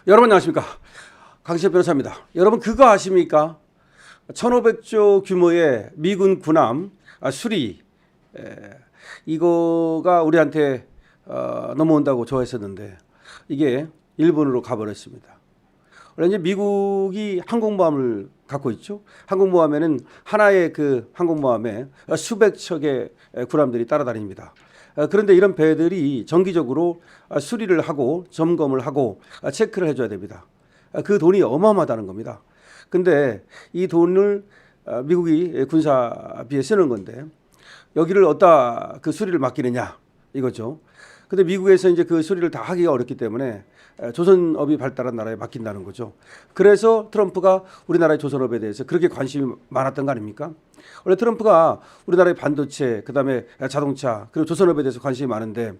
여러분 안녕하십니까? 강시혁 변호사입니다. 여러분 그거 아십니까? 1500조 규모의 미군 군함 수리 이거가 우리한테 넘어온다고 좋아했었는데 이게 일본으로 가버렸습니다. 원래 이제 미국이 항공모함을 갖고 있죠. 항공모함에는 하나의 그 항공모함에 수백 척의 군함들이 따라다닙니다. 그런데 이런 배들이 정기적으로 수리를 하고 점검을 하고 체크를 해줘야 됩니다. 그 돈이 어마어마하다는 겁니다. 근데 이 돈을 미국이 군사비에 쓰는 건데 여기를 어디다 그 수리를 맡기느냐 이거죠. 근데 미국에서 이제 그 수리를 다 하기가 어렵기 때문에 조선업이 발달한 나라에 맡긴다는 거죠. 그래서 트럼프가 우리나라의 조선업에 대해서 그렇게 관심이 많았던 거 아닙니까? 원래 트럼프가 우리나라의 반도체, 그다음에 자동차, 그리고 조선업에 대해서 관심이 많은데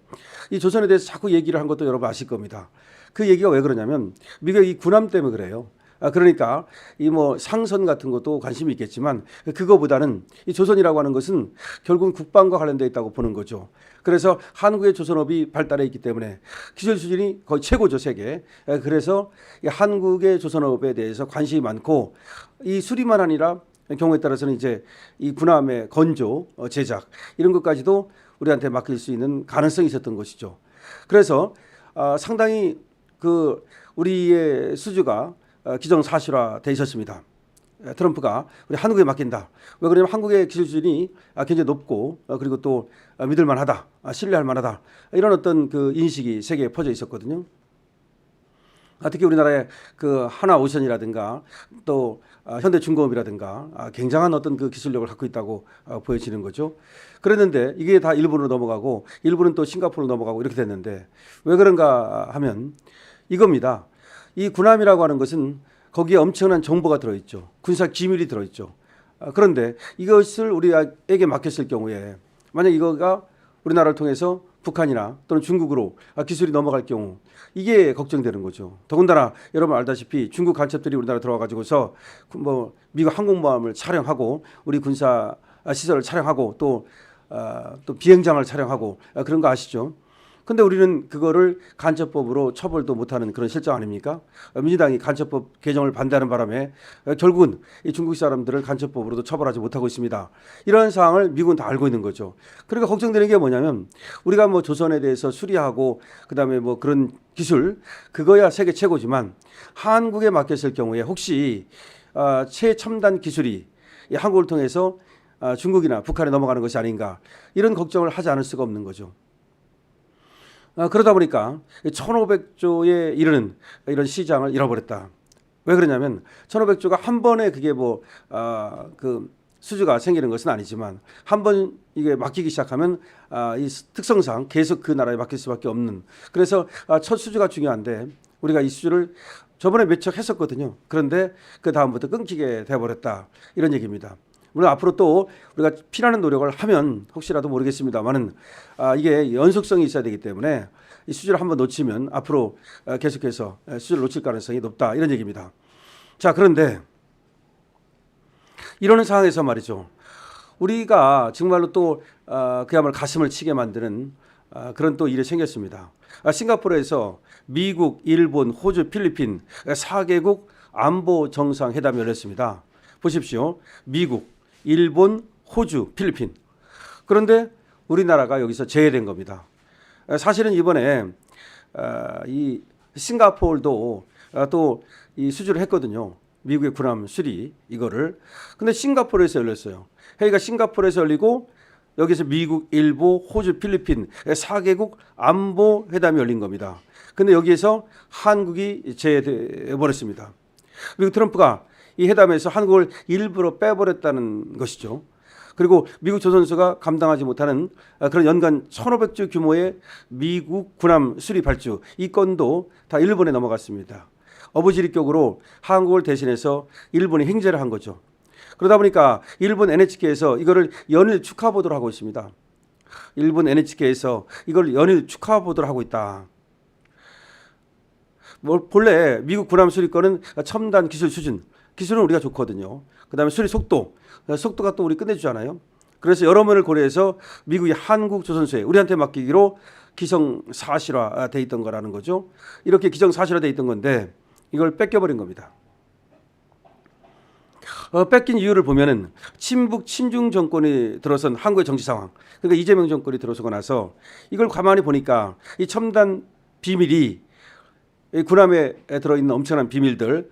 이 조선에 대해서 자꾸 얘기를 한 것도 여러분 아실 겁니다. 그 얘기가 왜 그러냐면 미국의 이 군함 때문에 그래요. 그러니까 이 뭐 상선 같은 것도 관심이 있겠지만 그거보다는 이 조선이라고 하는 것은 결국은 국방과 관련되어 있다고 보는 거죠. 그래서 한국의 조선업이 발달해 있기 때문에 기술 수준이 거의 최고죠, 세계. 그래서 이 한국의 조선업에 대해서 관심이 많고 이 수리만 아니라 경우에 따라서는 이제 이 군함의 건조, 제작 이런 것까지도 우리한테 맡길 수 있는 가능성이 있었던 것이죠. 그래서 상당히 그 우리의 수주가 기정사실화돼 있었습니다. 트럼프가 우리 한국에 맡긴다. 왜 그러냐면 한국의 기술 수준이 굉장히 높고 그리고 또 믿을만하다, 신뢰할 만하다 이런 어떤 그 인식이 세계에 퍼져 있었거든요. 특히 우리나라의 그 하나오션이라든가 또 현대중공업이라든가 굉장한 어떤 그 기술력을 갖고 있다고 보여지는 거죠. 그랬는데 이게 다 일본으로 넘어가고 일본은 또 싱가포르로 넘어가고 이렇게 됐는데 왜 그런가 하면 이겁니다. 이 군함이라고 하는 것은 거기에 엄청난 정보가 들어있죠. 군사 기밀이 들어있죠. 그런데 이것을 우리에게 맡겼을 경우에 만약 이거가 우리나라를 통해서 북한이나 또는 중국으로 기술이 넘어갈 경우 이게 걱정되는 거죠. 더군다나 여러분 알다시피 중국 간첩들이 우리나라 들어와 가지고서 뭐 미국 항공모함을 촬영하고 우리 군사 시설을 촬영하고 또 비행장을 촬영하고 그런 거 아시죠? 근데 우리는 그거를 간첩법으로 처벌도 못하는 그런 실정 아닙니까? 민주당이 간첩법 개정을 반대하는 바람에 결국은 이 중국 사람들을 간첩법으로도 처벌하지 못하고 있습니다. 이런 상황을 미국은 다 알고 있는 거죠. 그러니까 걱정되는 게 뭐냐면 우리가 뭐 조선에 대해서 수리하고 그다음에 뭐 그런 기술 그거야 세계 최고지만 한국에 맡겼을 경우에 혹시 최첨단 기술이 한국을 통해서 중국이나 북한에 넘어가는 것이 아닌가 이런 걱정을 하지 않을 수가 없는 거죠. 그러다 보니까 1500조에 이르는 이런 시장을 잃어버렸다. 왜 그러냐면 1500조가 한 번에 그게 뭐 그 수주가 생기는 것은 아니지만 한 번 이게 맡기기 시작하면 이 특성상 계속 그 나라에 맡길 수밖에 없는. 그래서 첫 수주가 중요한데 우리가 이 수주를 저번에 몇 척 했었거든요. 그런데 그 다음부터 끊기게 돼버렸다. 이런 얘기입니다. 물론 앞으로 또 우리가 피나는 노력을 하면 혹시라도 모르겠습니다만은 이게 연속성이 있어야 되기 때문에 이 수주를 한번 놓치면 앞으로 계속해서 수주를 놓칠 가능성이 높다 이런 얘기입니다. 자, 그런데 이러는 상황에서 말이죠. 우리가 정말로 또 그야말로 가슴을 치게 만드는 그런 또 일이 생겼습니다. 싱가포르에서 미국, 일본, 호주, 필리핀 4개국 안보 정상회담이 열렸습니다. 보십시오. 미국, 일본, 호주, 필리핀. 그런데 우리나라가 여기서 제외된 겁니다. 사실은 이번에 이 싱가포르도 또 이 수주를 했거든요. 미국의 군함 수리 이거를. 근데 싱가포르에서 열렸어요. 회의가 싱가포르에서 열리고 여기서 미국, 일본, 호주, 필리핀 4개국 안보 회담이 열린 겁니다. 근데 여기에서 한국이 제외돼 버렸습니다. 미국 트럼프가 이 회담에서 한국을 일부러 빼버렸다는 것이죠. 그리고 미국 조선소가 감당하지 못하는 그런 연간 1500조 규모의 미국 군함 수리 발주 이 건도 다 일본에 넘어갔습니다. 어부지리격으로 한국을 대신해서 일본이 행제를 한 거죠. 그러다 보니까 일본 NHK에서 이거를 연일 축하 보도를 하고 있습니다. 일본 NHK에서 이걸 연일 축하 보도를 하고 있다. 본래 미국 군함 수리 건은 첨단 기술 수준 기술은 우리가 좋거든요. 그다음에 수리 속도가 또 우리 끝내주잖아요. 그래서 여러 면을 고려해서 미국이 한국 조선소에 우리한테 맡기기로 기정사실화돼 있던 거라는 거죠. 이렇게 기정사실화돼 있던 건데 이걸 뺏겨버린 겁니다. 뺏긴 이유를 보면은 친북 친중 정권이 들어선 한국의 정치 상황, 그러니까 이재명 정권이 들어서고 나서 이걸 가만히 보니까 이 첨단 비밀이 이 군함에 들어있는 엄청난 비밀들,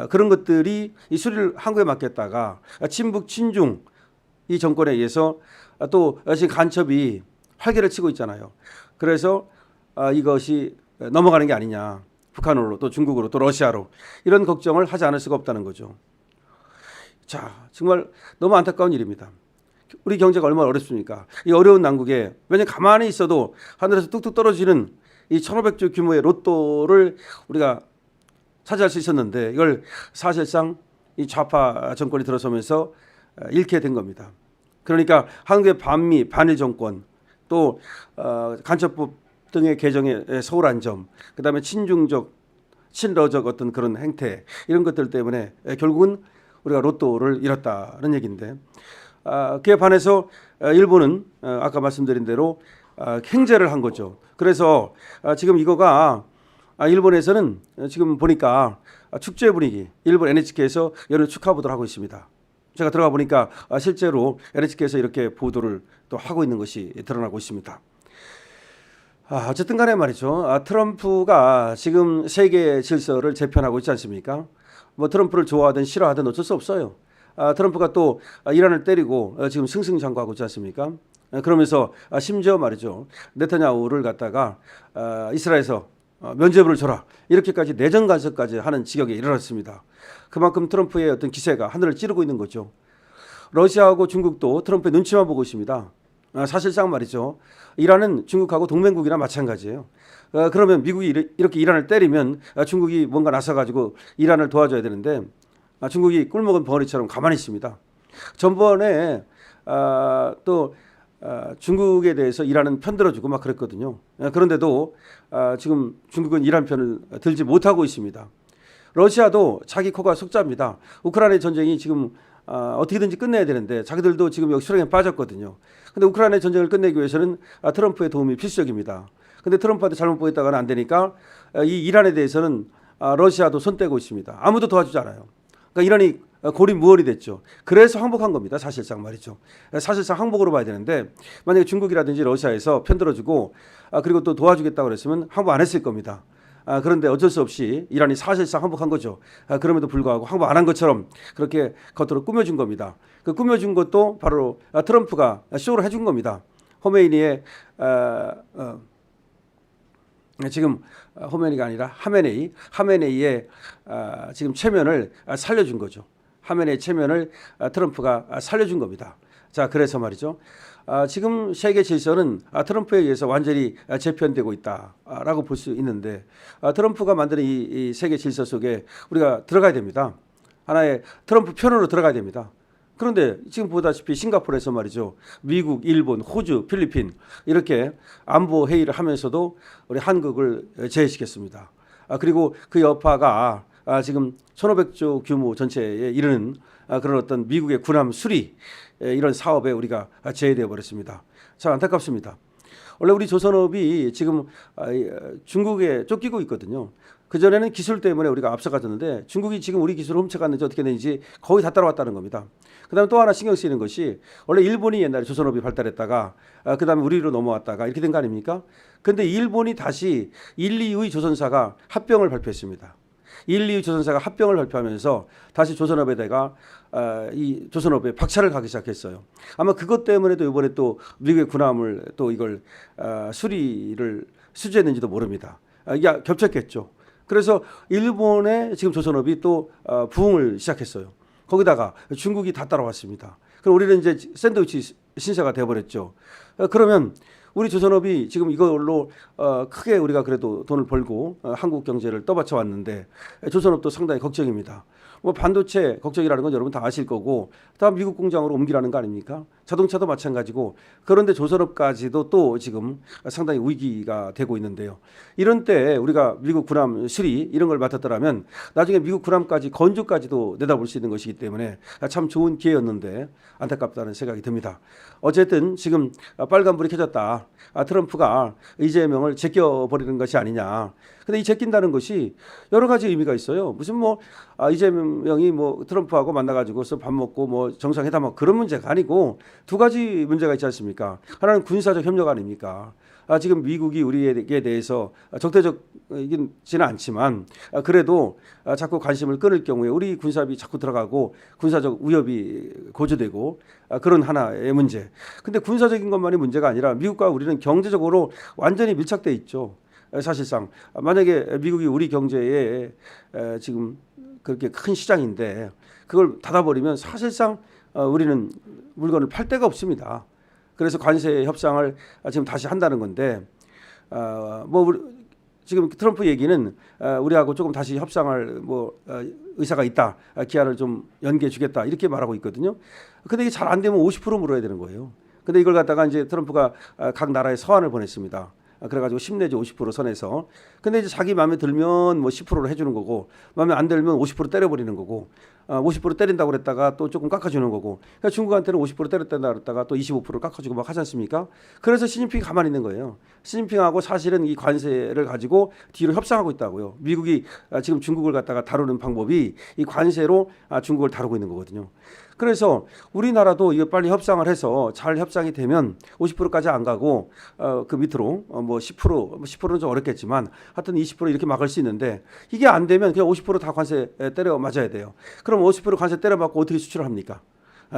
그런 것들이 이 수리를 한국에 맡겼다가 친북 친중 이 정권에 의해서 또 지금 간첩이 활개를 치고 있잖아요. 그래서 이것이 넘어가는 게 아니냐, 북한으로 또 중국으로 또 러시아로, 이런 걱정을 하지 않을 수가 없다는 거죠. 자, 정말 너무 안타까운 일입니다. 우리 경제가 얼마나 어렵습니까? 이 어려운 난국에 왜냐면 가만히 있어도 하늘에서 뚝뚝 떨어지는 이 1,500조 규모의 로또를 우리가 차지할 수 있었는데 이걸 사실상 이 좌파 정권이 들어서면서 잃게 된 겁니다. 그러니까 한국의 반미, 반일 정권, 또 간첩법 등의 개정의 소홀한 점, 그다음에 친중적, 친러적 어떤 그런 행태, 이런 것들 때문에 결국은 우리가 로또를 잃었다는 얘기인데, 그에 반해서 일본은 아까 말씀드린 대로 행제를 한 거죠. 그래서 지금 이거가 일본에서는 지금 보니까 축제 분위기, 일본 NHK에서 연일 축하 보도를 하고 있습니다. 제가 들어가 보니까 실제로 NHK에서 이렇게 보도를 또 하고 있는 것이 드러나고 있습니다. 어쨌든 간에 말이죠. 트럼프가 지금 세계 질서를 재편하고 있지 않습니까? 뭐 트럼프를 좋아하든 싫어하든 어쩔 수 없어요. 트럼프가 또 이란을 때리고 지금 승승장구하고 있지 않습니까? 그러면서 심지어 말이죠. 네타냐후를 갖다가 이스라엘에서 면죄부를 줘라, 이렇게까지 내정 간섭까지 하는 지경에 이르렀습니다. 그만큼 트럼프의 어떤 기세가 하늘을 찌르고 있는 거죠. 러시아하고 중국도 트럼프의 눈치만 보고 있습니다. 사실상 말이죠. 이란은 중국하고 동맹국이나 마찬가지예요. 그러면 미국이 이렇게 이란을 때리면 중국이 뭔가 나서가지고 이란을 도와줘야 되는데 중국이 꿀먹은 벙어리처럼 가만히 있습니다. 전번에 또 중국에 대해서 이란은 편들어주고 막 그랬거든요. 그런데도 지금 중국은 이란 편을 들지 못하고 있습니다. 러시아도 자기 코가 속자입니다. 우크라이나 전쟁이 지금 어떻게든지 끝내야 되는데 자기들도 지금 여기 수렁에 빠졌거든요. 근데 우크라이나 전쟁을 끝내기 위해서는 트럼프의 도움이 필수적입니다. 근데 트럼프한테 잘못 보였다가는 안 되니까 이 이란에 대해서는 러시아도 손 떼고 있습니다. 아무도 도와주지 않아요. 그러니까 이란이 고립무원이 됐죠. 그래서 항복한 겁니다. 사실상 말이죠. 사실상 항복으로 봐야 되는데 만약에 중국이라든지 러시아에서 편들어주고 그리고 또 도와주겠다고 그랬으면 항복 안 했을 겁니다. 그런데 어쩔 수 없이 이란이 사실상 항복한 거죠. 그럼에도 불구하고 항복 안 한 것처럼 그렇게 겉으로 꾸며준 겁니다. 그 꾸며준 것도 바로 트럼프가 쇼를 해준 겁니다. 호메이니의 지금 호메니가 아니라 하메네이의 지금 체면을 살려준 거죠. 하메네이 체면을 트럼프가 살려준 겁니다. 자, 그래서 말이죠. 지금 세계 질서는 트럼프에 의해서 완전히 재편되고 있다라고 볼 수 있는데 트럼프가 만드는 이 세계 질서 속에 우리가 들어가야 됩니다. 하나의 트럼프 편으로 들어가야 됩니다. 그런데 지금 보다시피 싱가포르에서 말이죠. 미국, 일본, 호주, 필리핀 이렇게 안보 회의를 하면서도 우리 한국을 제외시켰습니다. 그리고 그 여파가 지금 1,500조 규모 전체에 이르는 그런 어떤 미국의 군함 수리 이런 사업에 우리가 제외되어 버렸습니다. 참 안타깝습니다. 원래 우리 조선업이 지금 중국에 쫓기고 있거든요. 그전에는 기술 때문에 우리가 앞서가졌는데 중국이 지금 우리 기술을 훔쳐갔는지 어떻게 되는지 거의 다 따라왔다는 겁니다. 그다음에 또 하나 신경 쓰이는 것이 원래 일본이 옛날에 조선업이 발달했다가 그다음에 우리로 넘어왔다가 이렇게 된 거 아닙니까? 그런데 일본이 다시 1, 2의 조선사가 합병을 발표했습니다. 1, 2의 조선사가 합병을 발표하면서 다시 조선업에다가 이 조선업에 박차를 가기 시작했어요. 아마 그것 때문에도 이번에 또 미국의 군함을 또 이걸 수주했는지도 모릅니다. 이게 겹쳤겠죠. 그래서 일본의 지금 조선업이 또 부흥을 시작했어요. 거기다가 중국이 다 따라왔습니다. 그럼 우리는 이제 샌드위치 신세가 되어버렸죠. 그러면 우리 조선업이 지금 이걸로 크게 우리가 그래도 돈을 벌고 한국 경제를 떠받쳐 왔는데 조선업도 상당히 걱정입니다. 뭐 반도체 걱정이라는 건 여러분 다 아실 거고 다 미국 공장으로 옮기라는 거 아닙니까? 자동차도 마찬가지고 그런데 조선업까지도 또 지금 상당히 위기가 되고 있는데요. 이런 때 우리가 미국 군함 수리 이런 걸 맡았더라면 나중에 미국 군함까지 건조까지도 내다볼 수 있는 것이기 때문에 참 좋은 기회였는데 안타깝다는 생각이 듭니다. 어쨌든 지금 빨간불이 켜졌다. 트럼프가 이재명을 제껴버리는 것이 아니냐. 근데 이 제낀다는 것이 여러 가지 의미가 있어요. 무슨 뭐 이재명이 뭐 트럼프하고 만나가지고서 밥 먹고 뭐 정상회담하고 그런 문제가 아니고 두 가지 문제가 있지 않습니까? 하나는 군사적 협력 아닙니까? 지금 미국이 우리에게 대해서 적대적이지는 않지만 그래도 자꾸 관심을 끊을 경우에 우리 군사비 자꾸 들어가고 군사적 위협이 고조되고 그런 하나의 문제. 근데 군사적인 것만이 문제가 아니라 미국과 우리는 경제적으로 완전히 밀착돼 있죠. 사실상 만약에 미국이 우리 경제에 지금 그렇게 큰 시장인데 그걸 닫아버리면 사실상 우리는 물건을 팔 데가 없습니다. 그래서 관세 협상을 지금 다시 한다는 건데 지금 트럼프 얘기는 우리하고 조금 다시 협상할 의사가 있다. 기한을 좀 연기해 주겠다. 이렇게 말하고 있거든요. 근데 이게 잘 안 되면 50% 물어야 되는 거예요. 근데 이걸 갖다가 이제 트럼프가 각 나라에 서한을 보냈습니다. 그래가지고 10 내지 50% 선에서. 근데 이제 자기 마음에 들면 뭐 10%로 해주는 거고, 마음에 안 들면 50% 때려버리는 거고, 50% 때린다고 그랬다가 또 조금 깎아주는 거고. 그러니까 중국한테는 50% 때렸다고 그랬다가 또 25% 깎아주고 막 하지 않습니까? 그래서 시진핑이 가만히 있는 거예요. 시진핑하고 사실은 이 관세를 가지고 뒤로 협상하고 있다고요. 미국이 지금 중국을 갖다가 다루는 방법이 이 관세로 중국을 다루고 있는 거거든요. 그래서 우리나라도 이거 빨리 협상을 해서 잘 협상이 되면 50%까지 안 가고 그 밑으로 뭐 10%는 좀 어렵겠지만 하여튼 20% 이렇게 막을 수 있는데 이게 안 되면 그냥 50% 다 관세 때려 맞아야 돼요. 그럼 50% 관세 때려 맞고 어떻게 수출을 합니까?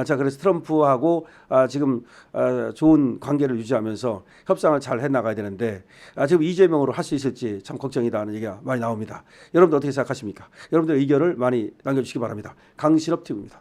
자, 그래서 트럼프하고 지금 좋은 관계를 유지하면서 협상을 잘 해나가야 되는데 지금 이재명으로 할 수 있을지 참 걱정이다 하는 얘기가 많이 나옵니다. 여러분들 어떻게 생각하십니까? 여러분들 의견을 많이 남겨주시기 바랍니다. 강신업 TV입니다.